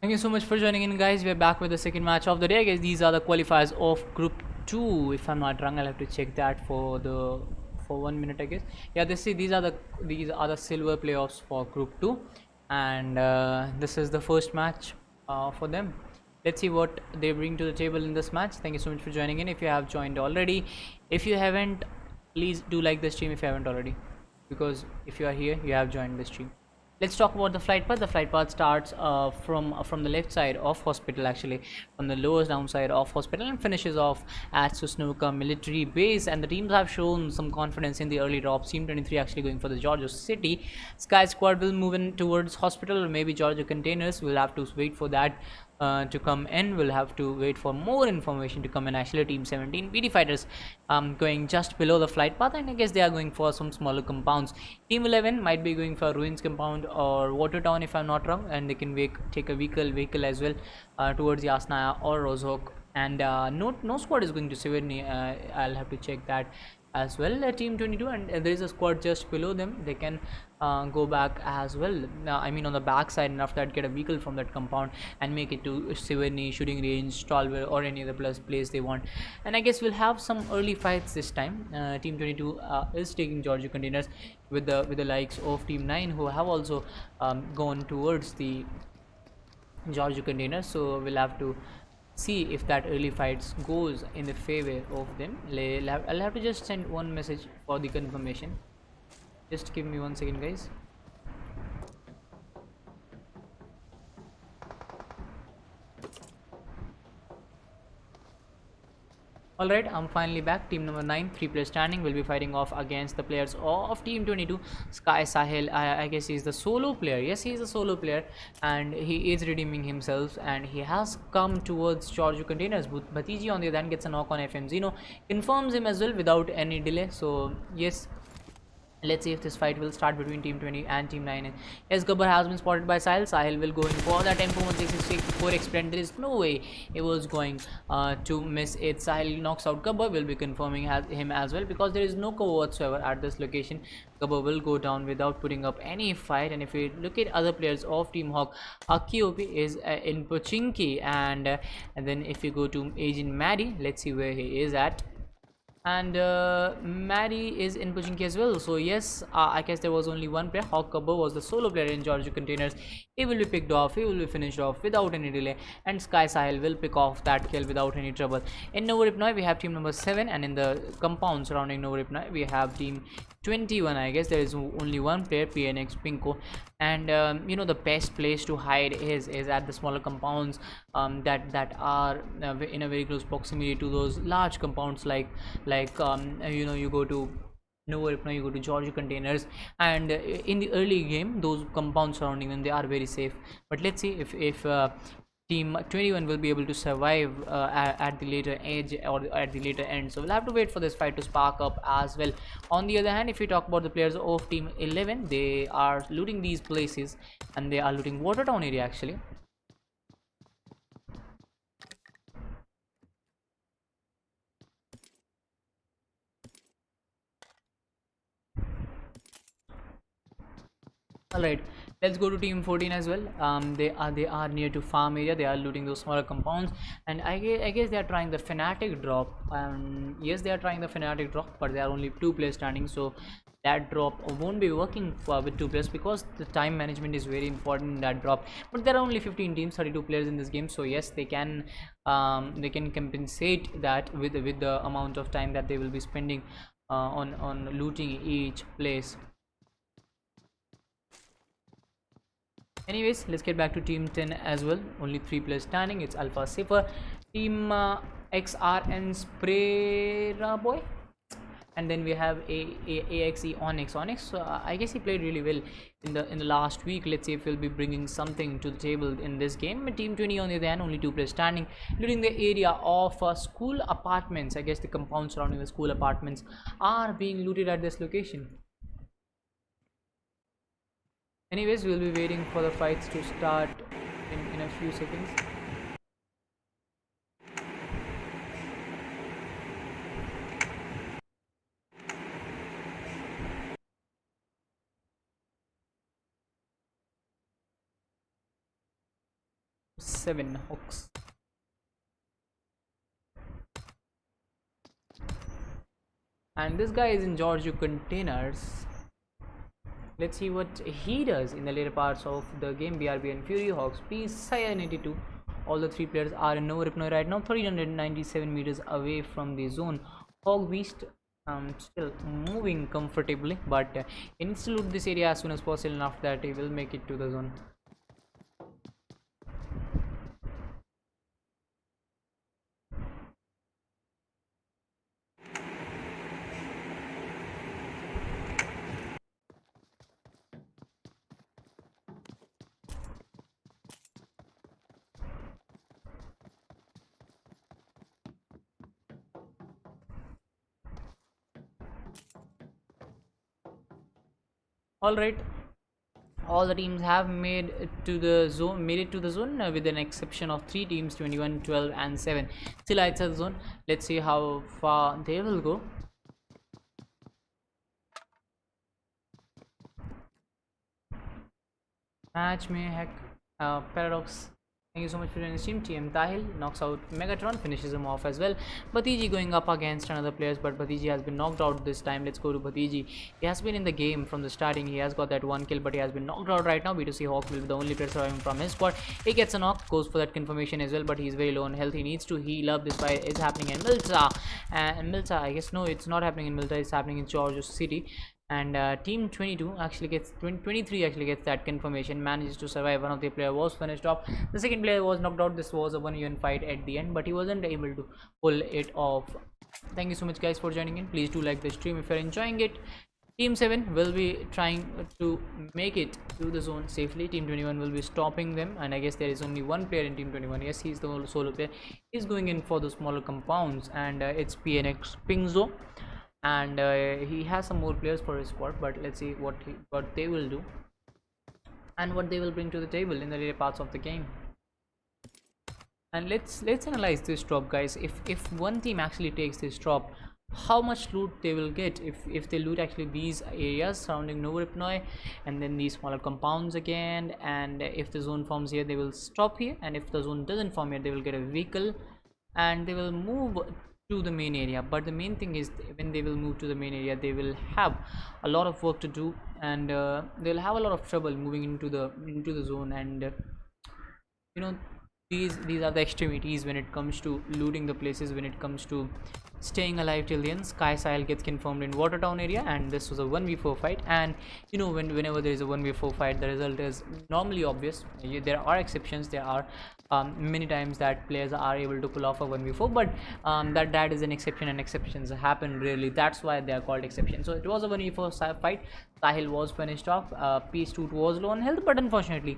Thank you so much for joining in, guys. We're back with the second match of the day. I guess these are the qualifiers of Group 2. If I'm not wrong, I'll have to check that for 1 minute, I guess. Yeah, these are the silver playoffs for Group 2, and this is the first match for them. Let's see what they bring to the table in this match. Thank you so much for joining in. If you have joined already, if you haven't, please do like the stream if you haven't already, because if you are here, you have joined the stream. Let's talk about the flight path. The flight path starts from the left side of hospital, actually from the lowest downside of hospital, and finishes off at Susnuka military base. And the teams have shown some confidence in the early drops. Team 23 actually going for the Georgia City. Sky Squad will move in towards hospital, or maybe Georgia Containers. We'll have to wait for that to come in. We'll have to wait for more information to come in. Actually, Team 17 BD Fighters going just below the flight path, and I guess they are going for some smaller compounds. Team 11 might be going for Ruins compound or Watertown, if I'm not wrong, and they can take a vehicle as well towards Yasnaya or Rozhok. And no squad is going to Severny. I'll have to check that as well. Team 22, and there is a squad just below them. They can go back as well. I mean, on the back side, and after that get a vehicle from that compound and make it to Severny, shooting range, Stalwell, or any other place they want. And I guess we'll have some early fights this time. Team 22 is taking Georgia Containers with the likes of Team 9, who have also gone towards the Georgia Containers. So we'll have to see if that early fights goes in the favor of them. I'll have to just send one message for the confirmation. Just give me 1 second, guys. Alright, I'm finally back. Team number 9, 3 players standing, will be fighting off against the players of Team 22. Sky Sahil, I guess he's the solo player. Yes, he's a solo player, and he is redeeming himself, and he has come towards Georgia Containers. Bhatiji on the other hand gets a knock on FM Zeno, confirms him as well without any delay. So yes, let's see if this fight will start between Team 20 and Team 9. Yes, Gabbar has been spotted by Sahil. Sahil will go in for that tempo 1664 expand. There is no way he was going to miss it. Sahil knocks out Gabbar. Will be confirming him as well, because there is no cover whatsoever at this location. Gabbar will go down without putting up any fight. And if we look at other players of Team Hawk, Akiopi is in Pochinki, and then if you go to Agent Maddie, let's see where he is at. And Maddie is in Pochinki as well. So yes, I guess there was only one player. Hawk Kabba was the solo player in Georgia Containers. He will be picked off, he will be finished off without any delay, and Sky Sahil will pick off that kill without any trouble. In Novoripnoi, we have team number 7, and in the compound surrounding Novoripnoi, we have team 21. I guess there is only one player, PNX Pinko, and you know, the best place to hide is at the smaller compounds that are in a very close proximity to those large compounds, like you know, you go to Novoripnoi, you go to Georgia Containers, and in the early game those compounds surrounding them, they are very safe. But let's see if Team 21 will be able to survive at the later edge or at the later end. So we'll have to wait for this fight to spark up as well. On the other hand, if we talk about the players of Team 11, they are looting these places, and they are looting Watertown area actually. Alright, let's go to team 14 as well. They are near to farm area. They are looting those smaller compounds, and I guess they are trying the fanatic drop. Yes, they are trying the fanatic drop, but there are only 2 players standing, so that drop won't be working with 2 players, because the time management is very important in that drop. But there are only 15 teams, 32 players in this game, so yes, they can compensate that with the amount of time that they will be spending on looting each place. Anyways, let's get back to team 10 as well. Only 3 players standing. It's Alpha Safer, team XR and Sprayra Boy, and then we have AXE Onyx. So I guess he played really well in the last week. Let's see if he'll be bringing something to the table in this game. Team 20 on the other hand, only 2 players standing, looting the area of school apartments. I guess the compound surrounding the school apartments are being looted at this location. Anyways, we'll be waiting for the fights to start in a few seconds. 7 Hawks. And this guy is in Giorgio containers. Let's see what he does in the later parts of the game. BRB and Fury Hawks. Please Saya 82. All the three players are in Nova Ripnoi right now, 397 meters away from the zone. Hog Beast still moving comfortably, but he needs to loot this area as soon as possible, and after that he will make it to the zone. Alright, all the teams have made it to the zone, with an exception of 3 teams, 21, 12 and 7 still outside the zone. Let's see how far they will go. Match may heck, Paradox, thank you so much for joining the stream. TM Tahil knocks out Megatron, finishes him off as well. Bhatiji going up against another players, but Bhatiji has been knocked out this time. Let's go to Bhatiji. He has been in the game from the starting. He has got that 1 kill, but he has been knocked out right now. B2C Hawk will be the only player surviving from his squad. He gets a knock, goes for that confirmation as well, but he's very low on health. He needs to heal up. This fight is happening in Milta. And Milta, I guess no, it's not happening in Milta. It's happening in Georgia City. And team 22 actually gets 23 actually gets that confirmation, manages to survive. One of the player was finished off, the second player was knocked out. This was a 1v1 fight at the end, but he wasn't able to pull it off. Thank you so much guys for joining in. Please do like the stream if you're enjoying it. Team 7 will be trying to make it to the zone safely. Team 21 will be stopping them, and I guess there is only one player in team 21. Yes, he's the solo player. He's going in for the smaller compounds, and it's PNX Pingzo, and he has some more players for his squad, but let's see what they will do and what they will bring to the table in the later parts of the game. And let's analyze this drop, guys. If one team actually takes this drop, how much loot they will get if they loot actually these areas surrounding Novoripnoi, and then these smaller compounds again, and if the zone forms here they will stop here, and if the zone doesn't form here they will get a vehicle and they will move to the main area. But the main thing is, when they will move to the main area they will have a lot of work to do, and they'll have a lot of trouble moving into the zone. And you know, these are the extremities when it comes to looting the places, when it comes to staying alive till the end. Sky Sile gets confirmed in Watertown area, and this was a 1v4 fight. And you know, whenever there is a 1v4 fight, the result is normally obvious. There are exceptions. There are many times that players are able to pull off a 1v4, but that is an exception, and exceptions happen rarely. That's why they are called exceptions. So it was a 1v4 fight. Sahil was finished off. Peace2 was low on health, but unfortunately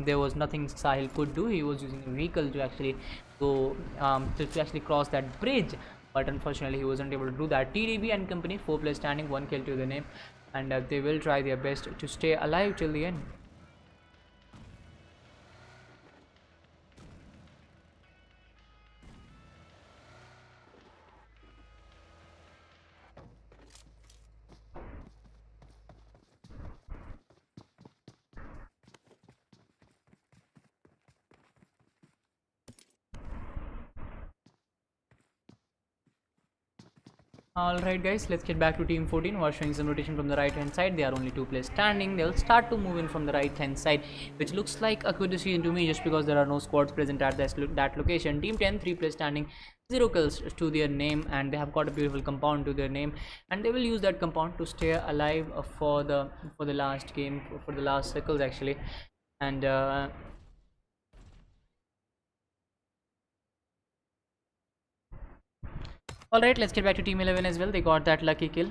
there was nothing Sahil could do. He was using a vehicle to actually go to actually cross that bridge, but unfortunately he wasn't able to do that. TDB and company, 4 players standing, 1 kill to the name, and they will try their best to stay alive till the end. Alright guys, let's get back to team 14 who are showing some rotation from the right hand side. There are only 2 players standing. They'll start to move in from the right hand side, which looks like a good decision to me, just because there are no squads present at that location. Team 10, 3 players standing, 0 kills to their name, and they have got a beautiful compound to their name, and they will use that compound to stay alive for the last game, for the last circles actually. And alright, let's get back to team 11 as well. They got that lucky kill.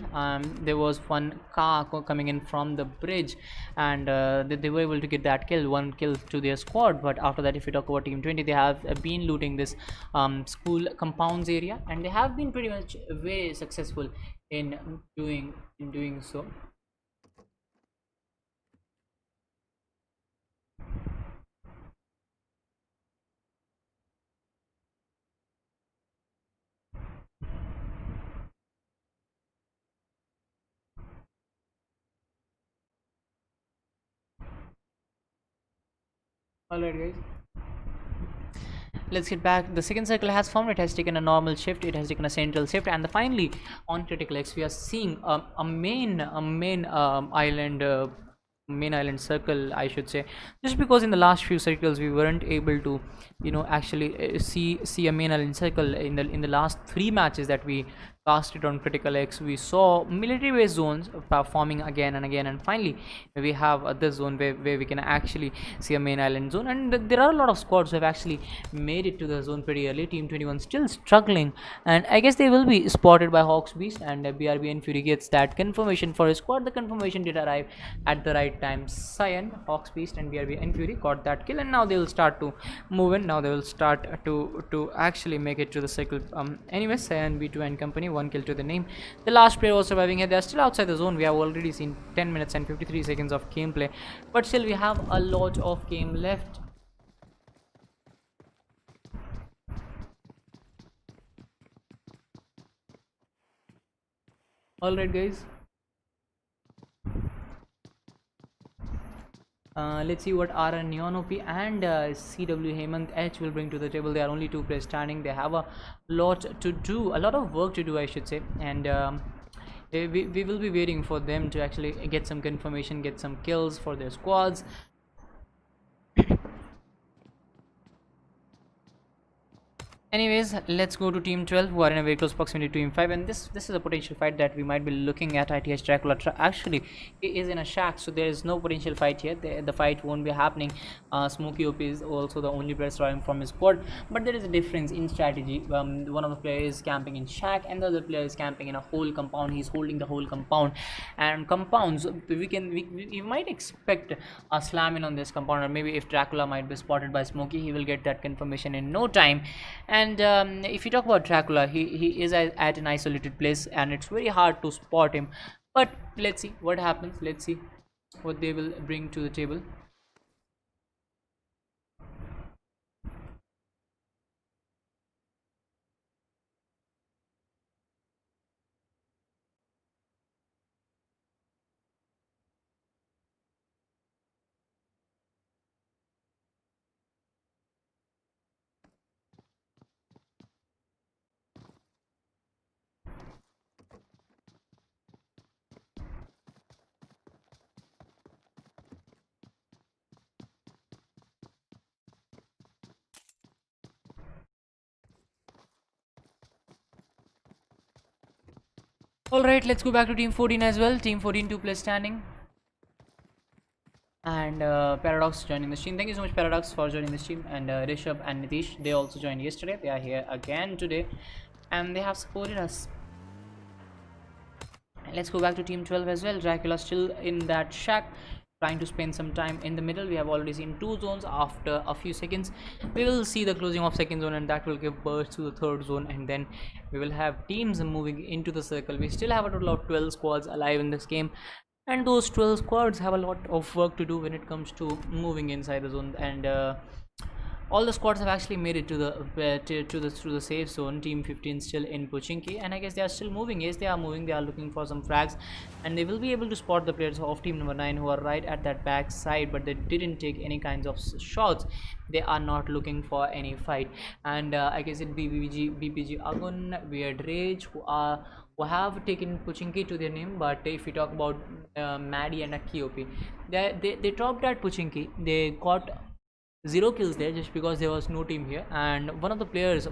There was one car coming in from the bridge, and they were able to get that kill, 1 kill to their squad. But after that, if we talk about team 20, they have been looting this school compounds area, and they have been pretty much very successful in doing so. Alright guys, let's get back. The second circle has formed. It has taken a normal shift, it has taken a central shift, and finally on CriticalX we are seeing main island circle, I should say, just because in the last few circles we weren't able to, you know, actually see a main island circle in the last 3 matches that we casted on CriticalX. We saw military based zones forming again and again, and finally we have this zone where we can actually see a main island zone, and there are a lot of squads who have actually made it to the zone pretty early. Team 21 still struggling, and I guess they will be spotted by Hawks Beast, and BRB and Fury gets that confirmation for his squad. The confirmation did arrive at the right time. Cyan, Hawks Beast and BRB and Fury got that kill, and now they will start to move in. Now they will start to actually make it to the circle. Anyway, Cyan, B2 and company, 1 kill to the name. The last player was surviving here. They are still outside the zone. We have already seen 10 minutes and 53 seconds of gameplay, but still we have a lot of game left. Alright guys, let's see what RN Neon OP and CW Hemant H will bring to the table. They are only 2 players standing. They have a lot to do, a lot of work to do, I should say, and we will be waiting for them to actually get some confirmation, get some kills for their squads. Anyways, let's go to team 12, who are in a very close proximity to team 5, and this is a potential fight that we might be looking at. ITH Dracula actually is in a shack, so there is no potential fight here. The fight won't be happening. Smokey OP is also the only player surviving from his squad, but there is a difference in strategy. One of the players is camping in shack and the other player is camping in a whole compound. He's holding the whole compound, and compounds we might expect a slam in on this compound, or maybe if Dracula might be spotted by Smokey, he will get that confirmation in no time. And if you talk about Dracula, he is at an isolated place and it's very hard to spot him, but let's see what happens. Let's see what they will bring to the table. Alright, let's go back to team 14 as well. Team 14, 2 players standing, and Paradox joining the stream. Thank you so much, Paradox, for joining the stream, and Rishabh and Nitish, they also joined yesterday. They are here again today and they have supported us. Let's go back to team 12 as well. Dracula still in that shack, trying to spend some time in the middle. We have already seen 2 zones. After a few seconds we will see the closing of second zone, and that will give birth to the third zone, and then we will have teams moving into the circle. We still have a total of 12 squads alive in this game, and those 12 squads have a lot of work to do when it comes to moving inside the zone, and all the squads have actually made it to the safe zone. Team 15 still in Pochinki, and I guess they are still moving. Yes, they are moving. They are looking for some frags, and they will be able to spot the players of team number 9 who are right at that back side, but they didn't take any kinds of shots. They are not looking for any fight, and I guess it BPG Agun, Weird Rage, who have taken Pochinki to their name. But if we talk about Maddie and Akiopi, they dropped at Pochinki. They got 0 kills there just because there was no team here, and one of the players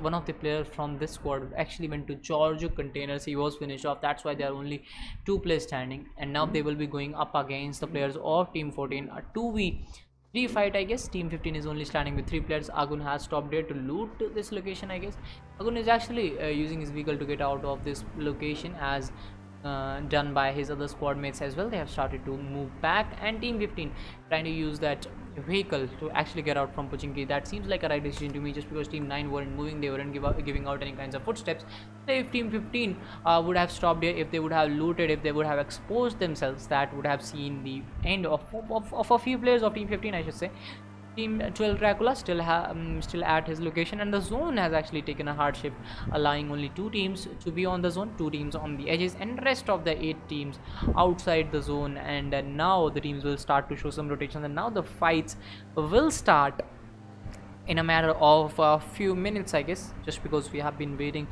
from this squad actually went to Giorgio Containers. He was finished off. That's why there are only 2 players standing, and now they will be going up against the players of team 14. A 2v3 fight, I guess. Team 15 is only standing with 3 players. Agun has stopped there to loot this location, I guess. Agun is actually using his vehicle to get out of this location, as done by his other squad mates as well. They have started to move back, and team 15 trying to use that vehicle to actually get out from Pochinki. That seems like a right decision to me, just because team 9 weren't moving. They weren't giving out any kinds of footsteps. So if team 15 would have stopped here, if they would have looted, if they would have exposed themselves, that would have seen the end of a few players of team 15, I should say. Team 12 Dracula still at his location, and the zone has actually taken a hard shift, allowing only 2 teams to be on the zone, 2 teams on the edges, and rest of the 8 teams outside the zone. And now the teams will start to show some rotation, and now the fights will start. in a matter of a few minutes, I guess, just because we have been waiting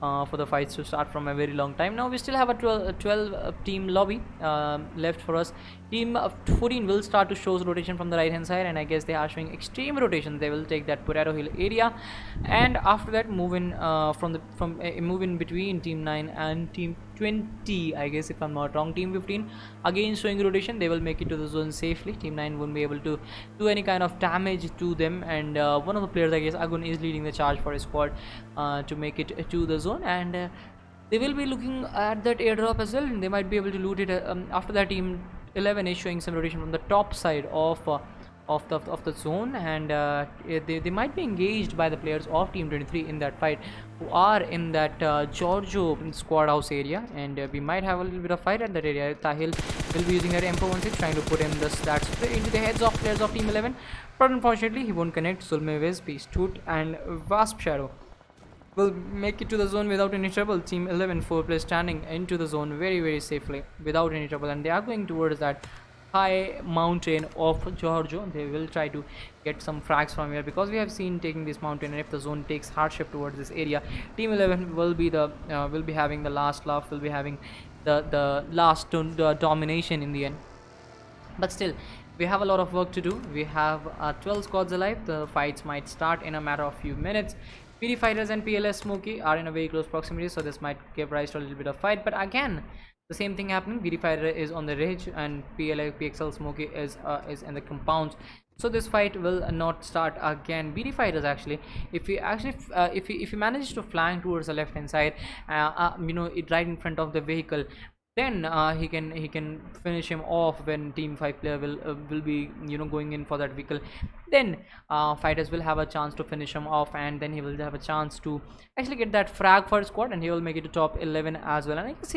for the fights to start from a very long time. Now we still have a 12 team lobby left for us. Team 14 will start to show rotation from the right hand side, and I guess they are showing extreme rotation. They will take that potato hill area, and after that move in move in between team 9 and team 20, I guess, if I'm not wrong. Team 15 again showing rotation. They will make it to the zone safely. Team 9 won't be able to do any kind of damage to them, and one of the players, I guess, Agun, is leading the charge for his squad to make it to the zone, and they will be looking at that airdrop as well, and they might be able to loot it. After that, team 11 is showing some rotation from the top side of the zone, and they might be engaged by the players of team 23 in that fight, who are in that Giorgio squad house area, and we might have a little bit of fight at that area. Tahil will be using that M416, trying to put in that spray into the heads of players of team 11, but unfortunately he won't connect. Zulme Wiz, Beast Toot, and Wasp Shadow will make it to the zone without any trouble. Team 11 4 player standing into the zone very safely without any trouble, and they are going towards that high mountain of Giorgio. They will try to get some frags from here, because we have seen taking this mountain, and if the zone takes hardship towards this area, team 11 will be having the last laugh, will be having the last domination in the end. But still, we have a lot of work to do. We have 12 squads alive. The fights might start in a matter of few minutes. PD Fighters and PLS Smokey are in a very close proximity, so this might give rise to a little bit of fight. But again, the same thing happening. PD Fighter is on the ridge, and PXL Smokey is in the compounds. So this fight will not start again. BD Fighters, actually, if we manage to flank towards the left hand side, it right in front of the vehicle, then he can finish him off when team 5 player will be going in for that vehicle. Then fighters will have a chance to finish him off, and then he will have a chance to actually get that frag for his squad, and he will make it to top 11 as well. And I guess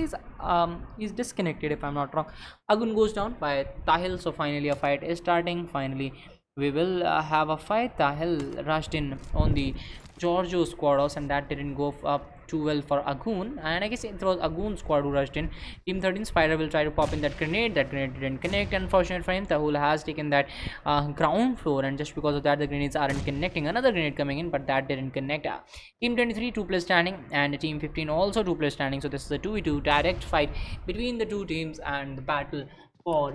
he's disconnected, if I'm not wrong. Agun goes down by Tahil. So finally a fight is starting. Finally we will have a fight. Tahil rushed in on the Giorgio squad house, and that didn't go up too well for Agun, and I guess it was Agun squad who rushed in. Team 13 Spider will try to pop in that grenade. That grenade didn't connect. Unfortunate for him, Tahul has taken that ground floor, and just because of that the grenades aren't connecting. Another grenade coming in, but that didn't connect. Team 23 2 player standing, and team 15 also 2 player standing. So this is a 2v2 direct fight between the two teams, and the battle for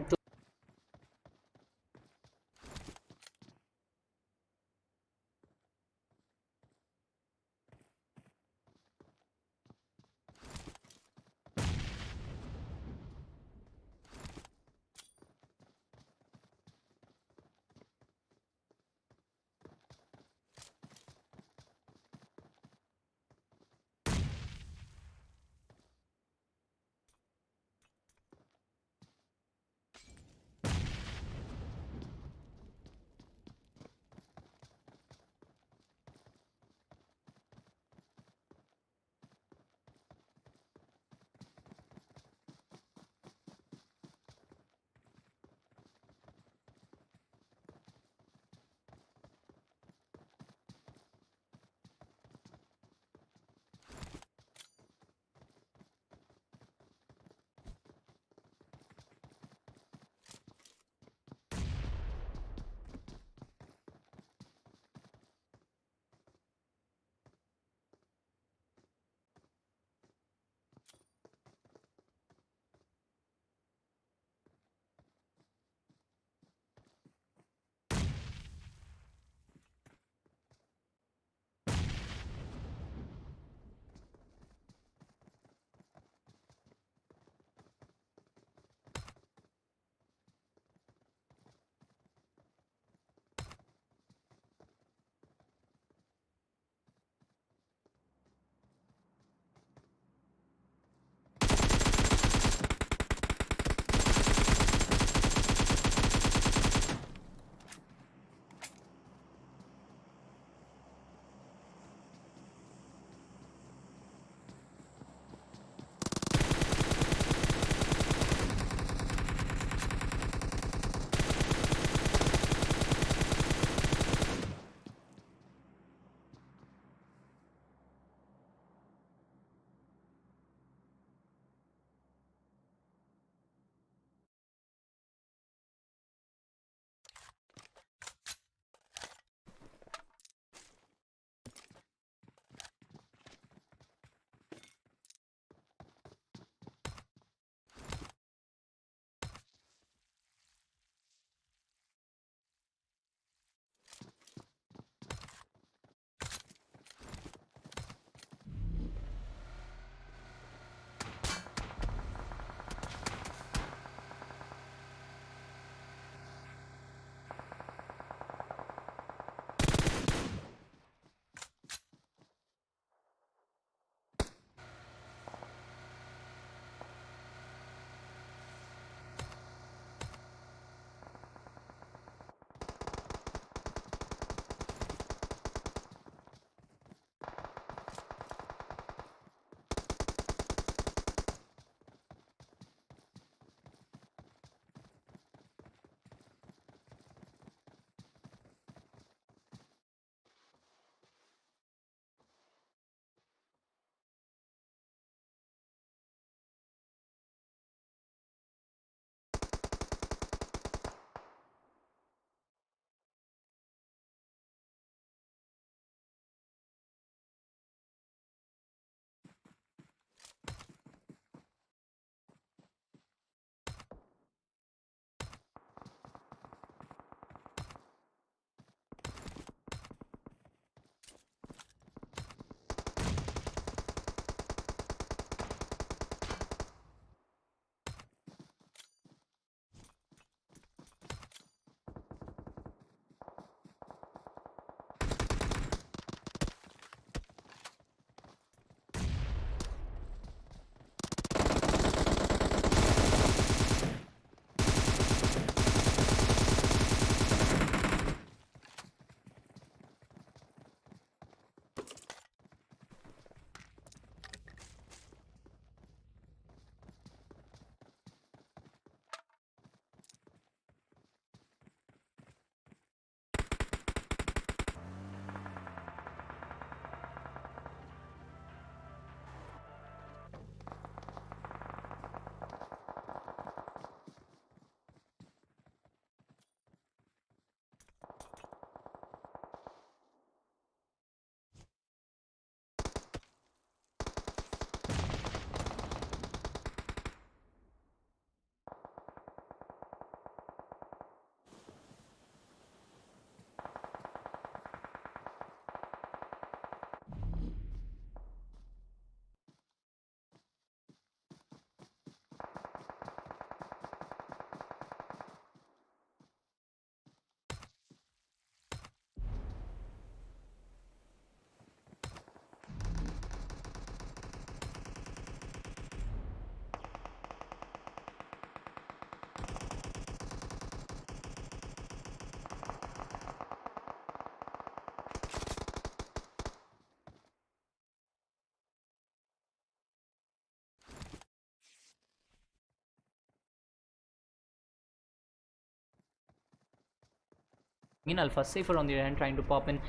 in alpha. Safer on the other hand, trying to pop in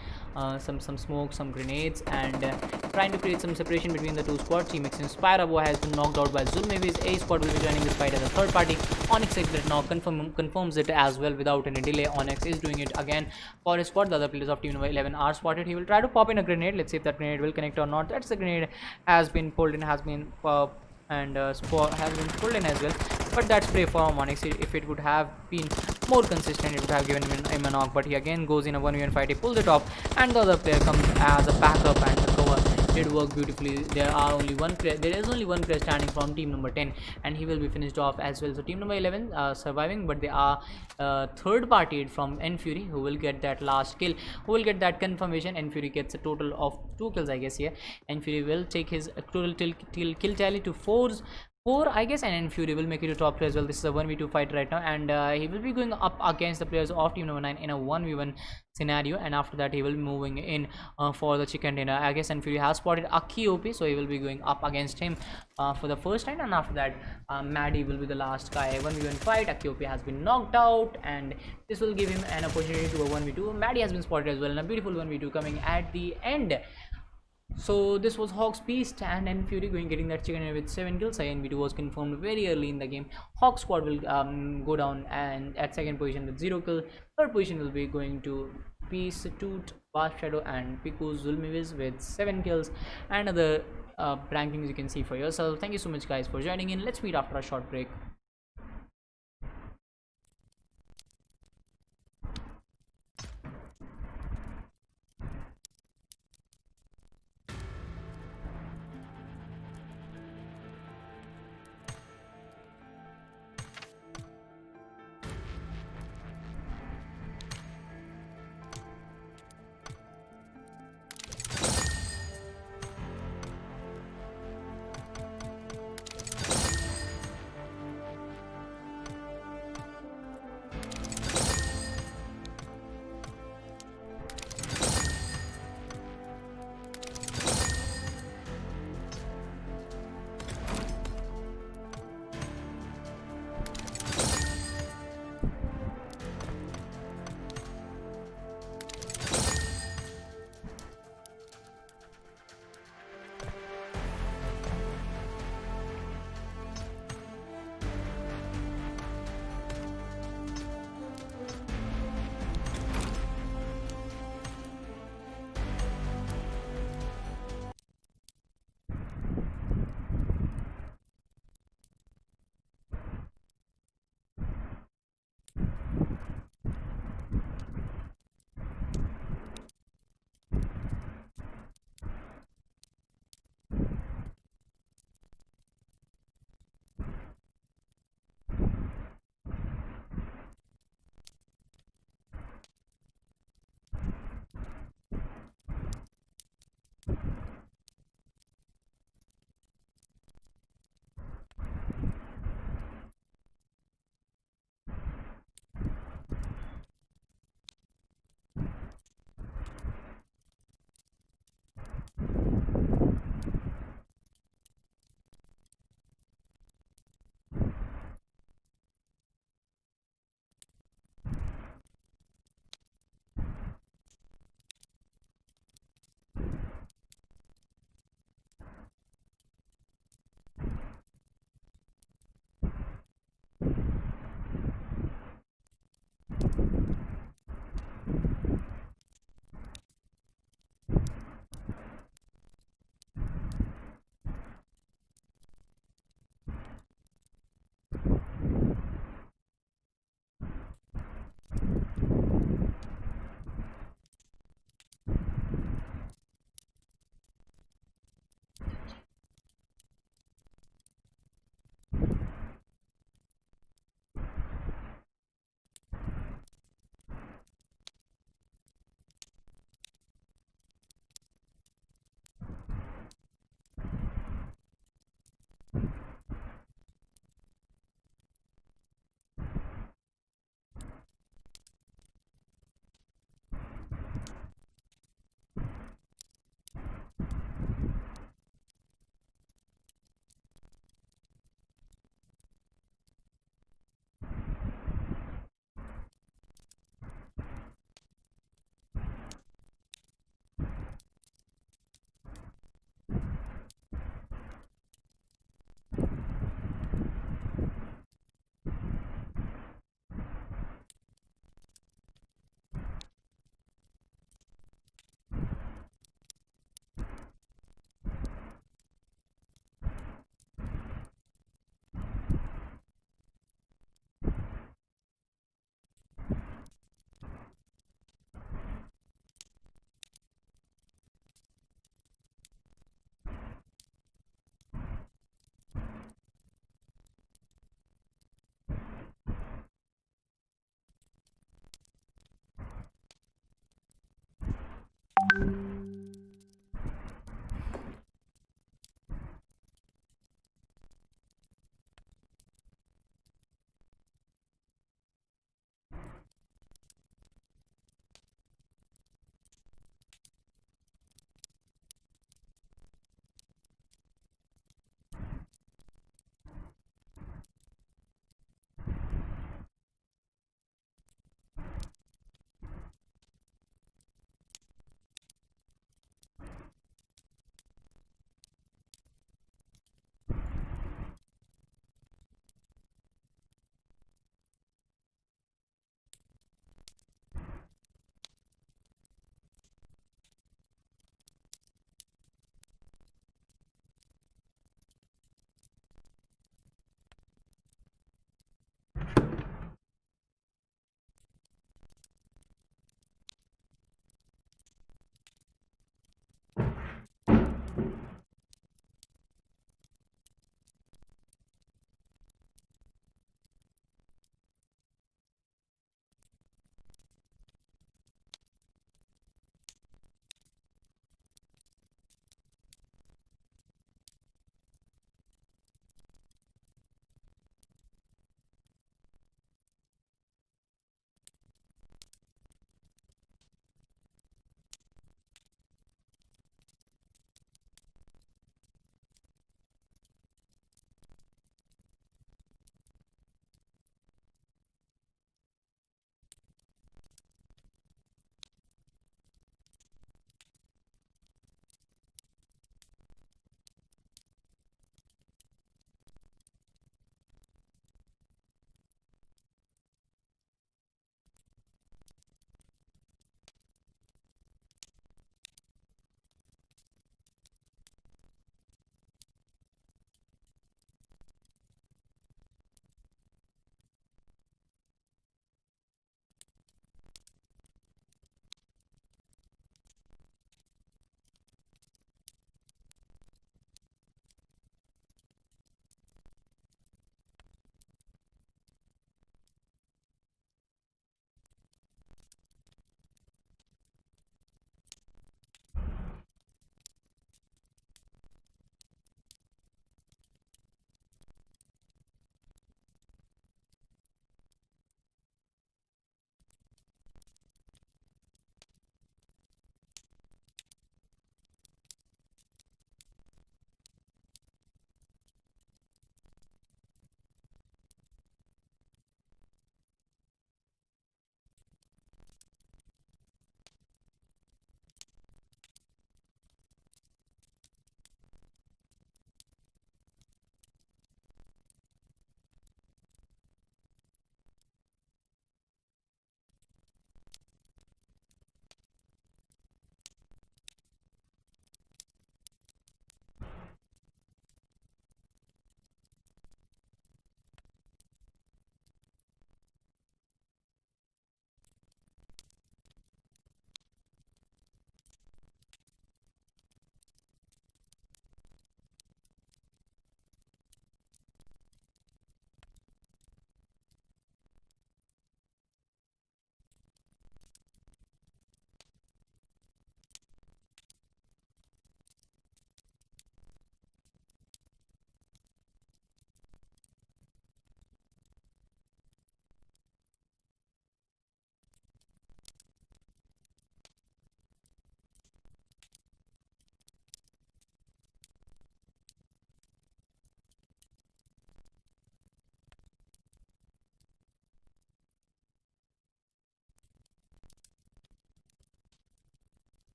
some smoke, some grenades, and trying to create some separation between the two squads. Team X Inspirabo has been knocked out by Zulmavis. A squad will be joining this fight as a third party. Onyx Exit now confirms it as well without any delay. Onyx is doing it again for his squad. The other players of team number 11 are spotted. He will try to pop in a grenade. Let's see if that grenade will connect or not. That's the grenade has been pulled in, has been has been pulled in as well. But that's spray from Onyx. If it would have been more consistent, it would have given him a knock. But he again goes in a 1v1 fight. He pulls it off, and the other player comes as a backup, and the cover did work beautifully. There is only one player standing from team number 10, and he will be finished off as well. So team number 11 surviving, but they are third partied from Enfury, who will get that last kill, who will get that confirmation. Enfury gets a total of 2 kills, I guess. Here Enfury will take his total kill tally to 4, I guess, and Enfury will make it to top 2 as well. This is a 1v2 fight right now, and he will be going up against the players of team number 9 in a 1v1 scenario, and after that he will be moving in for the chicken dinner. I guess Enfury has spotted Aki OP, so he will be going up against him for the first time, and after that Maddie will be the last guy. 1v1 fight. Aki OP has been knocked out, and this will give him an opportunity to a 1v2. Maddie has been spotted as well, and a beautiful 1v2 coming at the end. So this was Hawk's Beast and Enfury getting that chicken with 7 kills. INV2 was confirmed very early in the game. Hawk squad will go down and at second position with 0 kill. Third position will be going to Peace, Toot, Vast Shadow, and Piku Zulmiviz with 7 kills. And other rankings you can see for yourself. Thank you so much guys for joining in. Let's meet after a short break.